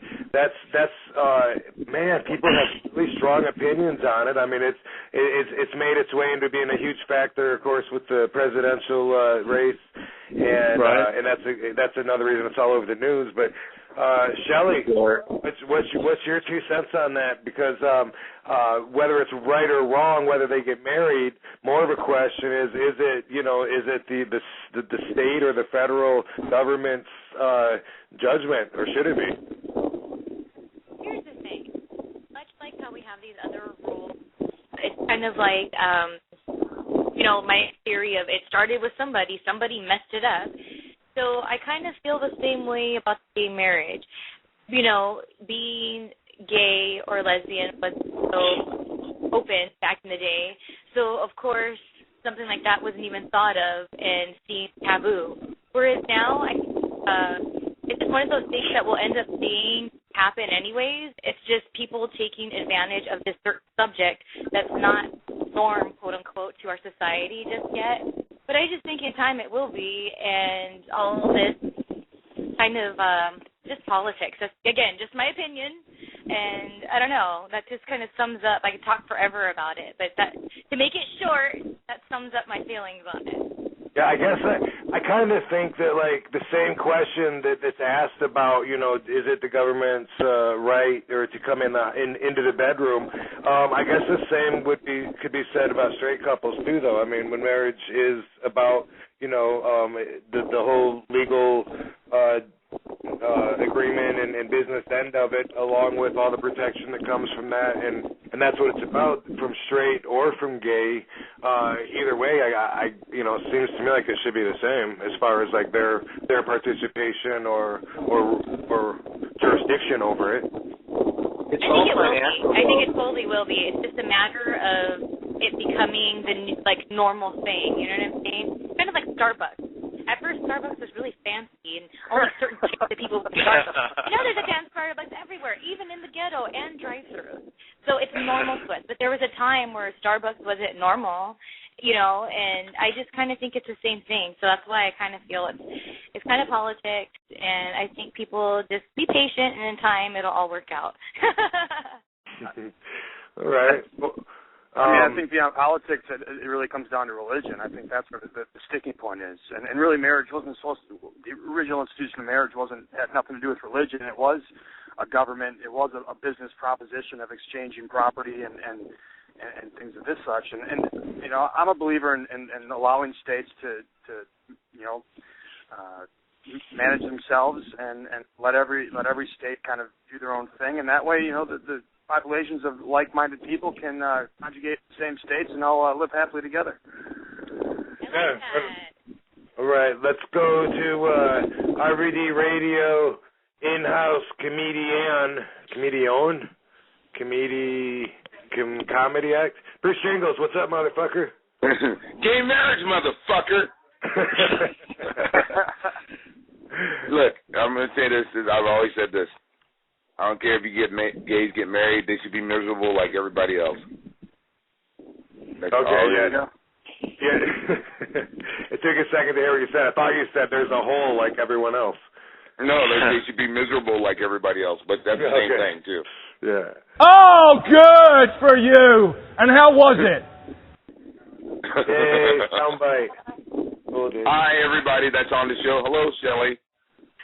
Man, people have really strong opinions on it. I mean, it's made its way into being a huge factor, of course, with the presidential race. And that's another reason it's all over the news. But Shelly, what's your 2 cents on that? Because whether it's right or wrong, whether they get married, more of a question is it the state or the federal government's judgment, or should it be? Here's the thing. Much like how we have these other rules, it's kind of like my theory of it started with somebody messed it up. So I kind of feel the same way about gay marriage. Being gay or lesbian was so open back in the day. So, of course, something like that wasn't even thought of and seen taboo. Whereas now, it's one of those things that will end up seeing happen anyways. It's just people taking advantage of this certain subject that's not norm, quote unquote, to our society just yet. But I just think in time it will be, and all this kind of just politics. That's, again, just my opinion, and I don't know. That just kind of sums up. I could talk forever about it, but that, to make it short, that sums up my feelings on it. Yeah, I guess I kind of think that, like, the same question that's asked about, you know, is it the government's right or to come into the bedroom? I guess the same could be said about straight couples too, though. I mean, when marriage is about, you know, the whole legal agreement and business end of it, along with all the protection that comes from that, and that's what it's about, from straight or from gay. Either way, I you know, it seems to me like it should be the same as far as like their participation or jurisdiction over it. I think it will be. I think it totally will be. It's just a matter of it becoming the like normal thing. You know what I'm saying? Kind of like Starbucks. At first, Starbucks was really fancy, and only certain chicks that people would Starbucks. Now there's a damn Starbucks everywhere, even in the ghetto and drive-through. So it's normal to us. But there was a time where Starbucks wasn't normal, you know, and I just kind of think it's the same thing. So that's why I kind of feel it's kind of politics, and I think people just be patient, and in time it'll all work out. All right. Well, I mean, I think beyond politics, it really comes down to religion. I think that's where the sticking point is. And really, marriage wasn't supposed to. The original institution of marriage had nothing to do with religion. It was a government. It was a business proposition of exchanging property and things of this such. And you know, I'm a believer in allowing states to you know, manage themselves and let every state kind of do their own thing. And that way, you know, the populations of like-minded people can conjugate the same states and all live happily together. Yeah. All right, let's go to RVD Radio in-house comedy act. Bruce Jingles, what's up, motherfucker? Gay marriage, motherfucker. Look, I'm going to say this. I've always said this. I don't care if gays get married, they should be miserable like everybody else. That's okay, yeah. It took a second to hear what you said. I thought you said there's a hole like everyone else. No, they should be miserable like everybody else, but that's the same thing, too. Yeah. Oh, good for you. And how was it? Hey, soundbite. Oh, hi, everybody that's on the show. Hello, Shelly.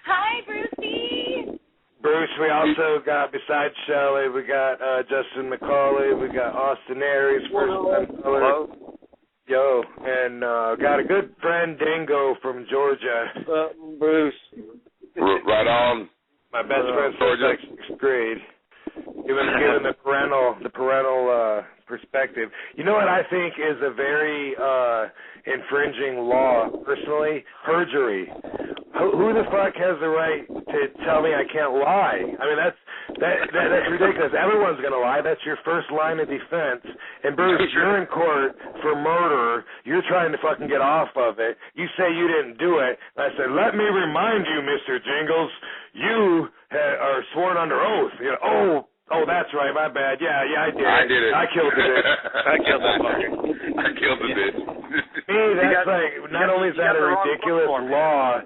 Hi, Brucey. Bruce, we also got, besides Shelly, we got Justin McCully, we got Austin Aries, first time caller. Hello. Yo, and got a good friend, Dingo, from Georgia. Bruce. Right on. My best friend since sixth grade. Given the parental perspective. You know what I think is a very infringing law, personally? Perjury. Who the fuck has the right to tell me I can't lie? I mean, that's ridiculous. Everyone's going to lie. That's your first line of defense. And Bruce, you're in court for murder. You're trying to fucking get off of it. You say you didn't do it. And I said, let me remind you, Mr. Jingles, you are sworn under oath. You know, oh, that's right. My bad. Yeah, I did. I did it. I killed the bitch. I killed that fucker. I killed the bitch. Me, that's like, not only is that a ridiculous law,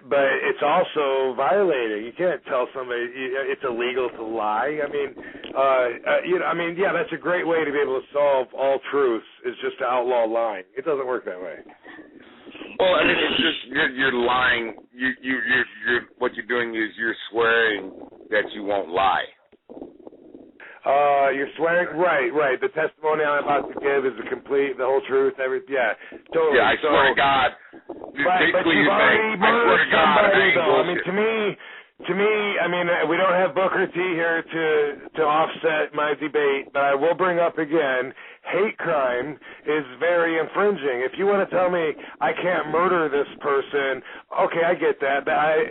but it's also violating. You can't tell somebody it's illegal to lie. I mean, yeah, that's a great way to be able to solve all truths is just to outlaw lying. It doesn't work that way. Well, I mean, it's just you're lying. You're what you're doing is you're swearing that you won't lie. You're swearing, right. The testimony I'm about to give is the whole truth, totally. Yeah, I swear to God. Right, but you've already murdered somebody, though. I mean, to me, I mean, we don't have Booker T here to offset my debate, but I will bring up again, hate crime is very infringing. If you want to tell me I can't murder this person, okay, I get that.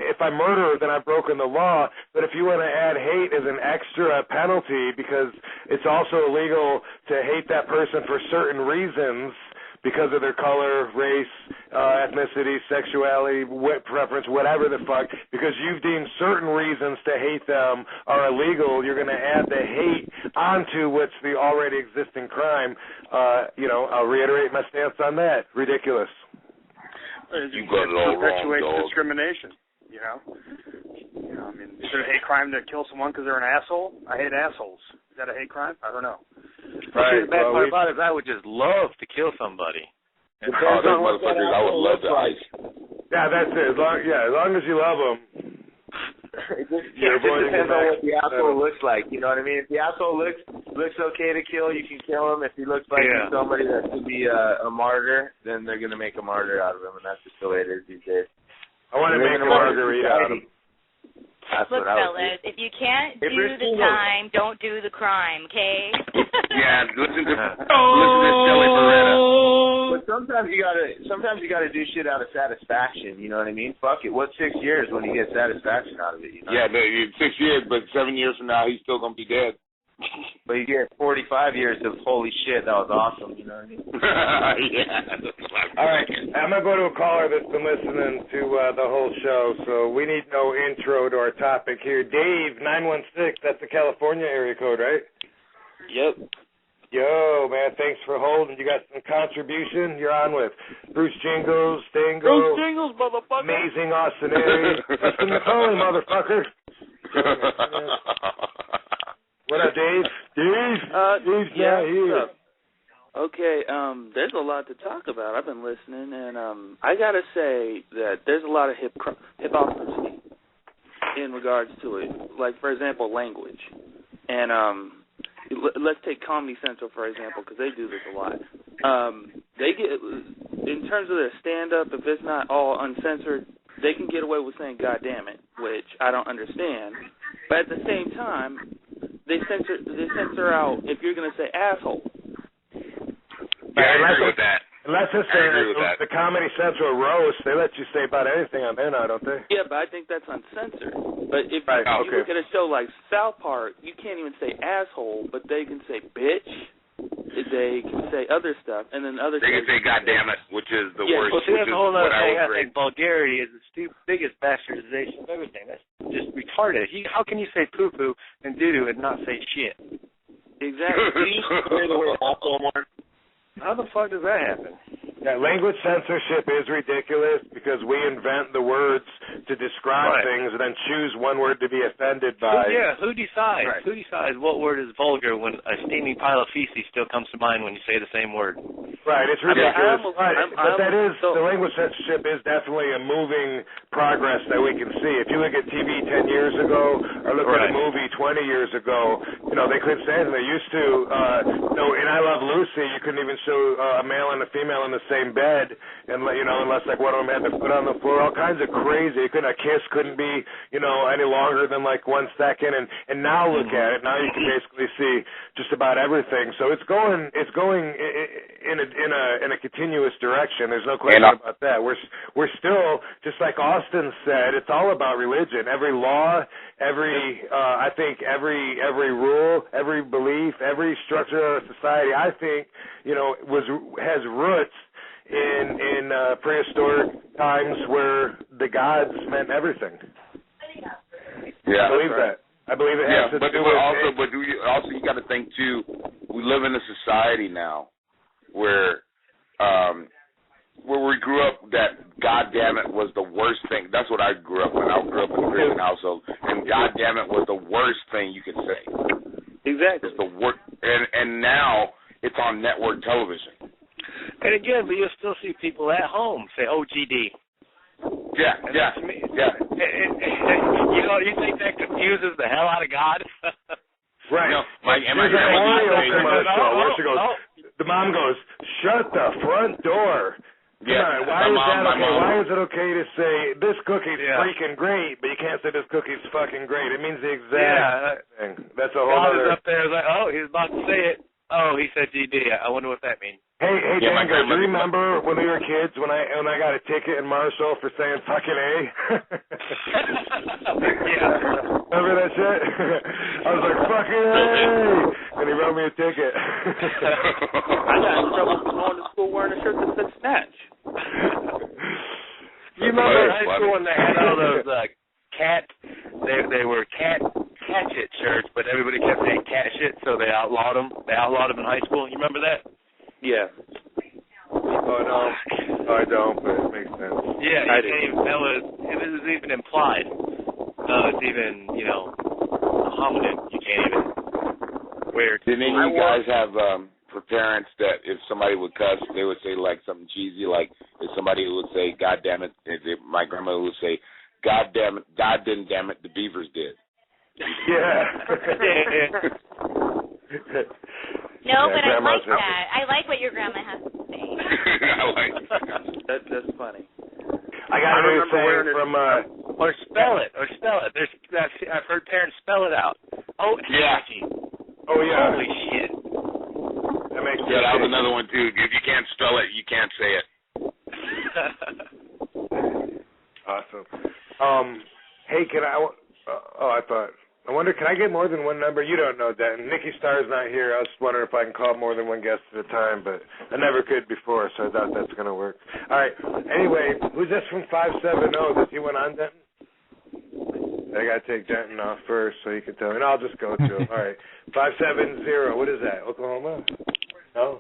If I murder, then I've broken the law. But if you want to add hate as an extra penalty because it's also illegal to hate that person for certain reasons, because of their color, race, ethnicity, sexuality, preference, whatever the fuck, because you've deemed certain reasons to hate them are illegal, you're going to add the hate onto what's the already existing crime. I'll reiterate my stance on that. Ridiculous. You got it all wrong, perpetuates dog. discrimination, you know? I mean, is it a hate crime to kill someone because they're an asshole? I hate assholes. Is that a hate crime? I don't know. The bad part about it is I would just love to kill somebody. Oh, those motherfuckers, I would love to ice. Yeah, that's it. As long as you love them. It just depends on what the asshole looks like. You know what I mean? If the asshole looks okay to kill, you can kill him. If he looks like he's somebody that could be a martyr, then they're gonna make a martyr out of him, and that's just the way it is these days. I want to make a margarita out of him. Look, fellas, if you can't do the time, don't do the crime, okay? Yeah, listen to Shelly Beretta. But sometimes you gotta do shit out of satisfaction. You know what I mean? Fuck it. What's 6 years when you get satisfaction out of it? You know? Yeah, 6 years, but 7 years from now, he's still gonna be dead. But you get 45 years of holy shit, that was awesome. You know what I mean? Yeah. All right, I'm gonna go to a caller that's been listening to the whole show, so we need no intro to our topic here. Dave, 916. That's the California area code, right? Yep. Yo, man, thanks for holding. You got some contribution? You're on with Bruce Jingles, Dingle. Bruce Jingles, motherfucker. Amazing Austin Aries. Justin McCully, motherfucker. What up, Dave? Dave's yeah, not here. What's up? Okay, there's a lot to talk about. I've been listening, and I gotta say that there's a lot of hypocrisy in regards to it. Like, for example, language. And let's take Comedy Central, for example, because they do this a lot. They get, in terms of their stand-up, if it's not all uncensored, they can get away with saying "God damn it," which I don't understand. But at the same time, they censor out if you're going to say asshole. Yeah, I agree with that. Unless it's the Comedy Central roast, they let you say about anything on there now, don't they? Yeah, but I think that's uncensored. But if you look at a show like South Park, you can't even say asshole, but they can say bitch. They can say other stuff, and then other. They can say "God damn it," which is the worst. Well, see, that's a whole other thing. I agree. think vulgarity is the biggest bastardization of everything. That's just retarded. How can you say poo-poo and doo-doo and not say shit? Exactly. How the fuck does that happen? Yeah, language censorship is ridiculous because we invent the words to describe things and then choose one word to be offended by. Who decides? Right. Who decides what word is vulgar when a steaming pile of feces still comes to mind when you say the same word? Right, it's ridiculous. The language censorship is definitely a moving progress that we can see. If you look at TV 10 years ago or look at a movie 20 years ago, they couldn't say anything. They used to, in I Love Lucy, you couldn't even show a male and a female in the same bed, and unless like one of them had the foot on the floor, all kinds of crazy. A kiss couldn't be, any longer than like 1 second, and now look at it. Now you can basically see just about everything. So it's going in a continuous direction. There's no question about that. We're still, just like Austin said, it's all about religion. Every law, I think every rule, every belief, every structure of society, I think, has roots in prehistoric times where the gods meant everything. Yeah, I believe that. I believe it has to do with but you got to think too. We live in a society now where we grew up that God damn it was the worst thing. That's what I grew up in. I grew up in a Christian household, and God damn it was the worst thing you could say. Exactly. It's the worst, and now it's on network television. And again, but you'll still see people at home say OGD. Yeah. You think that confuses the hell out of God? Right. The mom goes, "Shut the front door." Yeah. Why is it okay to say this cookie's freaking great, but you can't say this cookie's fucking great? It means the exact thing. That's a whole other. God is up there like, he was about to say it. Oh, he said GD. I wonder what that means. Hey, Django, do you remember when we were kids when I got a ticket in Marshall for saying fucking A? Remember that shit? I was like, fucking A! And he wrote me a ticket. I got in trouble for going to school wearing a shirt that said Snatch. You remember in high school when they had all those they were cat shit shirts, but everybody kept saying cat shit, so they outlawed them. They outlawed them in high school. You remember that? Yeah. Oh, no. I don't, but it makes sense. Yeah, you can't even tell it. It is even implied. It's even, a homonym. You can't even wear it. Did any of you guys have, for parents that if somebody would cuss, they would say like something cheesy, like if somebody would say, "God damn it," my grandmother would say, "God damn it, God didn't damn it, the beavers did." Yeah. No, but I like that. I like what your grandma has to say. I like That's funny. I got a new saying from or spell it. I've heard parents spell it out. Oh yeah. Oh yeah. Holy shit. That makes sense. Yeah, that was another one too. If you can't spell it, you can't say it. Awesome. Hey, can I? I wonder, can I get more than one number? You don't know that. And Nikki Starr's not here. I was wondering if I can call more than one guest at a time, but I never could before, so I doubt that's going to work. All right. Anyway, who's this from 570? Does he went on Denton? I got to take Denton off first so he can tell me. And I'll just go to him. All right. 570. What is that? Oklahoma? No?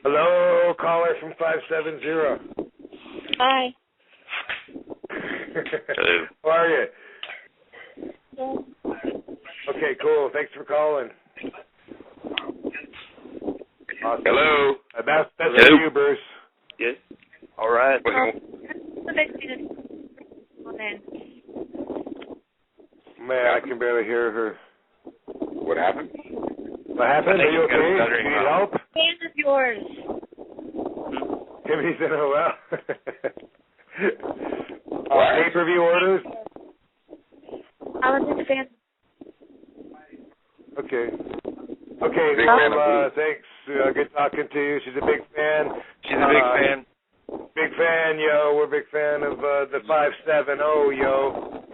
Hello, caller from 570. Hi. Hello. How are you? Okay, cool. Thanks for calling. Awesome. Hello. That's for you, Bruce. Yes. All right. Man, I can barely hear her. What happened? What happened? Are you okay? Do you need help? Fan of yours. Timmy's in a well. Pay-per-view orders? I'm a big fan. Okay. Okay, thanks. Good talking to you. She's a big fan. She's a big fan. Big fan, yo. We're a big fan of the 570, yo.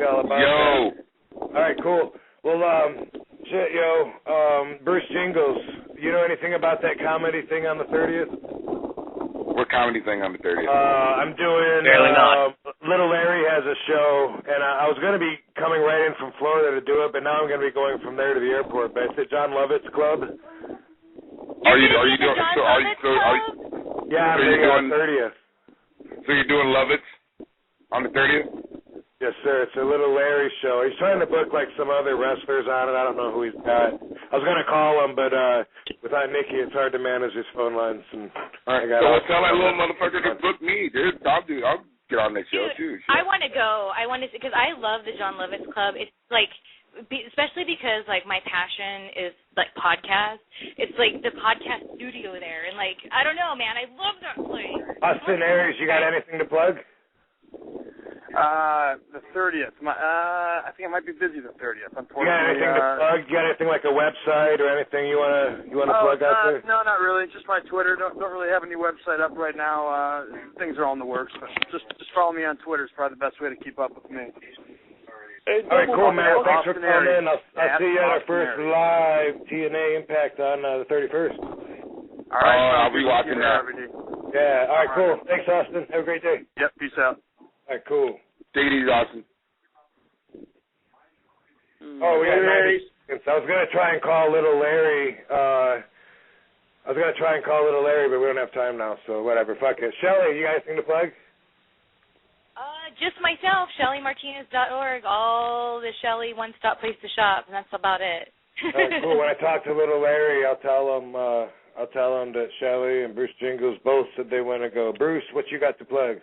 All about that. All right, cool. Well, shit, yo. Bruce Jingles, you know anything about that comedy thing on the 30th? What comedy thing on the 30th? I'm doing. Little Larry has a show, and I was going to be coming right in from Florida to do it, but now I'm going to be going from there to the airport. But it's at John Lovett's Club. Are you doing? Yeah, I'm doing the 30th. So you're doing Lovett's on the 30th? Yes, sir. It's a Little Larry show. He's trying to book like some other wrestlers on it. I don't know who he's got. I was going to call him, but without Nikki, it's hard to manage his phone lines. And all right, so tell that little motherfucker to book me, dude. I'll get on that show too. Sure. I want to go. Because I love the John Lovett's Club. It's like, especially because like my passion is like podcasts. It's like the podcast studio there, and like I don't know, man. I love that place. Austin Aries, you got anything to plug? The 30th. I think I might be busy the 30th. Unfortunately. You got anything to plug? You got anything like a website or anything you wanna plug out there? No, not really. Just my Twitter. Don't really have any website up right now. Things are all in the works. But just follow me on Twitter. It's probably the best way to keep up with me. All right, cool, man. Well, thanks for calling in. I'll see you at our first live TNA Impact on the 31st. All right. I'll be watching that. Yeah. All right, cool. Thanks, Austin. Have a great day. Yep. Peace out. All right, cool. Take it easy, Austin. Oh, we got 90 seconds. I was going to try and call Little Larry. But we don't have time now, so whatever. Fuck it. Shelly, you got anything to plug? Just myself, ShellyMartinez.org. All the Shelly one-stop place to shop, and that's about it. All right, cool. When I talk to Little Larry, I'll tell him that Shelly and Bruce Jingles both said they want to go. Bruce, what you got to plug?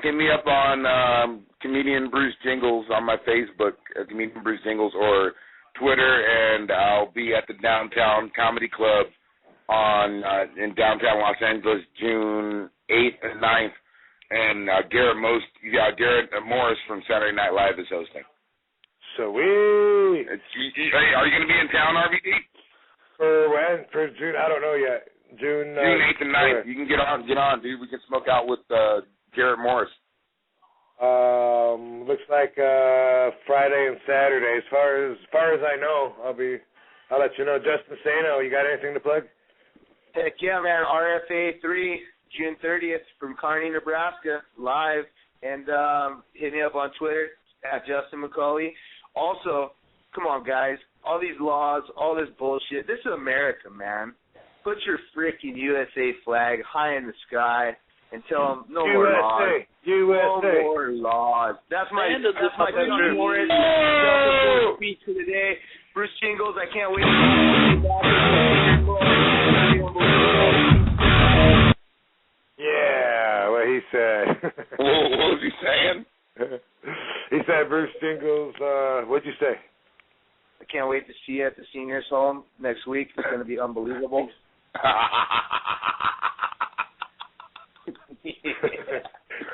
Hit me up on Comedian Bruce Jingles on my Facebook, Comedian Bruce Jingles, or Twitter, and I'll be at the Downtown Comedy Club in downtown Los Angeles, June 8th and 9th, and Garrett Morris from Saturday Night Live is hosting. Sweet. Are you going to be in town, RVD? For when? For June? I don't know yet. June 8th and 9th. You can get on, dude. We can smoke out with Garrett Morris. Looks like Friday and Saturday. As far as I know, I'll let you know. Justin Sano, you got anything to plug? Heck yeah, man. RFA 3, June 30th from Kearney, Nebraska, live. And hit me up on Twitter at Justin McCully. Also, come on, guys. All these laws, all this bullshit. This is America, man. Put your freaking USA flag high in the sky and tell them no more laws. No more laws. That's my Morris speech for the day. Bruce Jingles, I can't wait to see you back. Yeah, what he said. What was he saying? He said, Bruce Jingles, what'd you say? I can't wait to see you at the seniors home next week. It's going to be unbelievable. I'm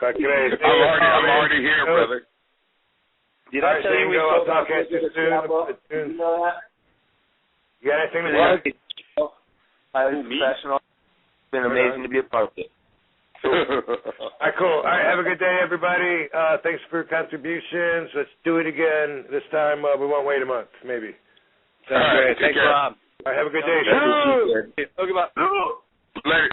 already here, brother. Did I tell you we I'll spoke talk about to you soon. You know that? You got anything to say? Highly professional. It's been amazing to be a part of it. All right, cool. All right, have a good day, everybody. Thanks for your contributions. Let's do it again. This time, we won't wait a month, maybe. Sounds great. Thanks, Rob. All right, have a good day. Okay, bye. Later.